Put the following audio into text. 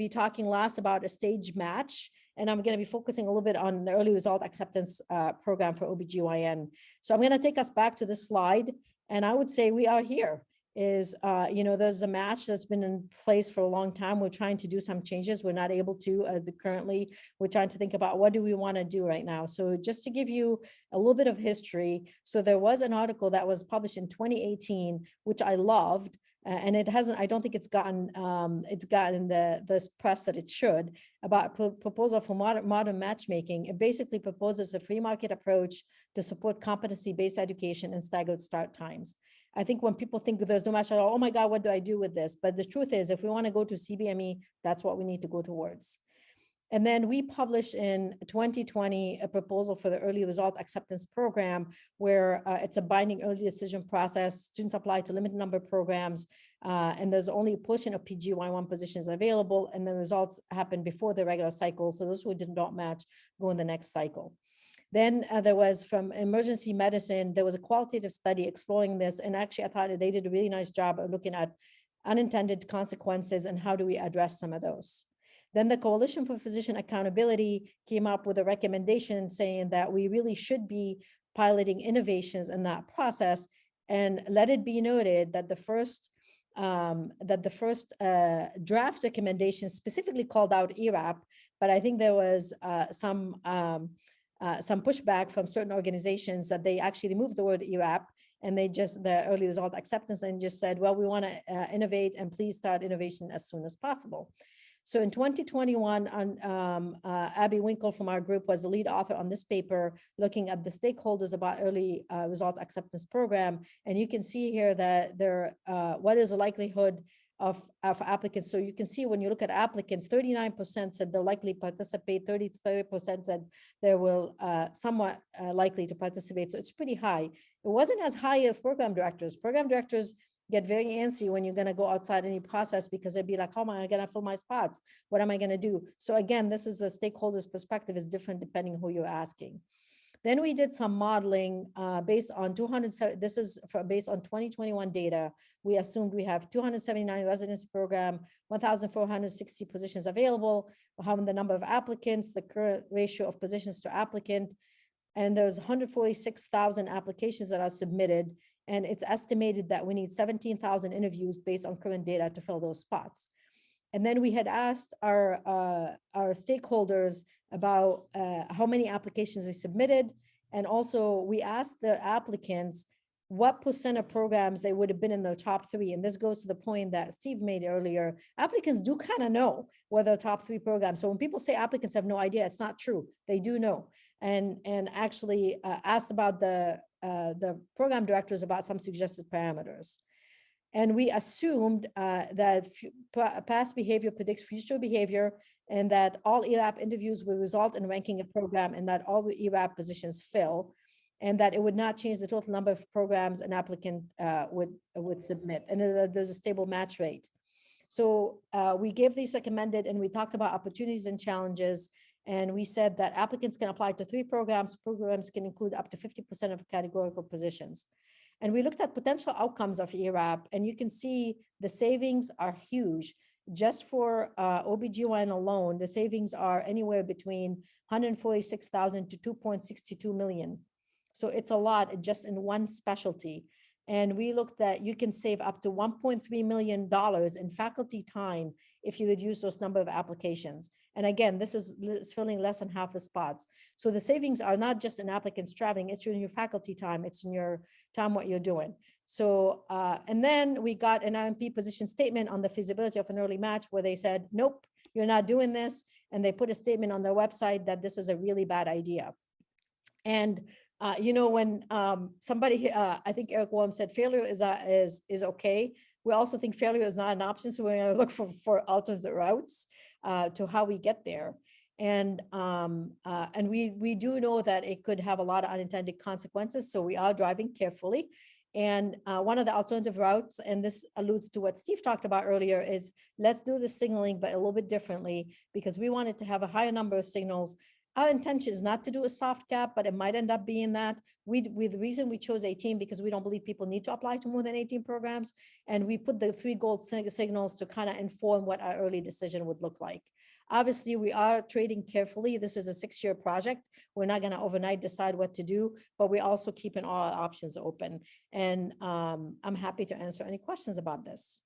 be talking last about a stage match, and I'm going to be focusing a little bit on the early result acceptance program for OBGYN. So I'm going to take us back to this slide, and I would say we are here. There's a match that's been in place for a long time. We're trying to do some changes. We're not able to currently. We're trying to think about what do we want to do right now. So just to give you a little bit of history. So there was an article that was published in 2018, which I loved. And it hasn't, I don't think it's gotten the press that it should, about proposal for modern matchmaking. It basically proposes a free market approach to support competency-based education and staggered start times. I think when people think there's no match, oh my God, what do I do with this? But the truth is, if we want to go to CBME, that's what we need to go towards. And then we published in 2020 a proposal for the early result acceptance program, where it's a binding early decision process. Students apply to limited number of programs, and there's only a portion of PGY1 positions available, and the results happen before the regular cycle. So those who did not match go in the next cycle. Then there was, from emergency medicine, there was a qualitative study exploring this. And actually, I thought they did a really nice job of looking at unintended consequences and how do we address some of those. Then the Coalition for Physician Accountability came up with a recommendation saying that we really should be piloting innovations in that process. And let it be noted that the first draft recommendation specifically called out ERAP, but I think there was some pushback from certain organizations that they actually removed the word ERAP, and they just, the early result acceptance, and just said, well, we want to innovate, and please start innovation as soon as possible. So in 2021, Abby Winkle from our group was the lead author on this paper, looking at the stakeholders about early result acceptance program. And you can see here that what is the likelihood of applicants. So you can see when you look at applicants, 39% said they'll likely participate, 30% said they will somewhat likely to participate. So it's pretty high. It wasn't as high as program directors. Program directors get very antsy when you're going to go outside any process, because they'd be like, how am I going to fill my spots? What am I going to do? So again, this is the stakeholders' perspective is different depending who you're asking. Then we did some modeling based on 200. This is based on 2021 data. We assumed we have 279 residency program, 1,460 positions available. We're having the number of applicants, the current ratio of positions to applicant, and there's 146,000 applications that are submitted. And it's estimated that we need 17,000 interviews based on current data to fill those spots. And then we had asked our stakeholders about how many applications they submitted. And also we asked the applicants what percent of programs they would have been in the top three. And this goes to the point that Steve made earlier. Applicants do kind of know whether top three programs. So when people say applicants have no idea, it's not true. They do know. And actually asked about the program directors about some suggested parameters. And we assumed that past behavior predicts future behavior, and that all ERAP interviews will result in ranking a program, and that all the ERAP positions fill, and that it would not change the total number of programs an applicant would submit, and there's a stable match rate. So we gave these recommended, and we talked about opportunities and challenges. And we said that applicants can apply to 3 programs. Programs can include up to 50% of categorical positions. And we looked at potential outcomes of ERAP, and you can see the savings are huge. Just for OBGYN alone, the savings are anywhere between 146,000 to 2.62 million. So it's a lot just in one specialty. And we looked at, you can save up to $1.3 million in faculty time if you reduce those number of applications. And again, this is filling less than half the spots. So the savings are not just in applicants traveling, it's in your faculty time, it's in your time, what you're doing. So, and then we got an IMP position statement on the feasibility of an early match, where they said, nope, you're not doing this. And they put a statement on their website that this is a really bad idea. And when somebody, I think Eric Worm said failure is okay. We also think failure is not an option. So we're going to look for alternate routes to how we get there. And we do know that it could have a lot of unintended consequences. So we are driving carefully. And one of the alternative routes, and this alludes to what Steve talked about earlier, is let's do the signaling, but a little bit differently, because we wanted to have a higher number of signals Our intention is not to do a soft cap, but it might end up being that. The reason we chose 18 because we don't believe people need to apply to more than 18 programs. And we put the 3 gold signals to kind of inform what our early decision would look like. Obviously, we are trading carefully. This is a 6-year project. We're not going to overnight decide what to do, but we're also keeping all our options open. And I'm happy to answer any questions about this.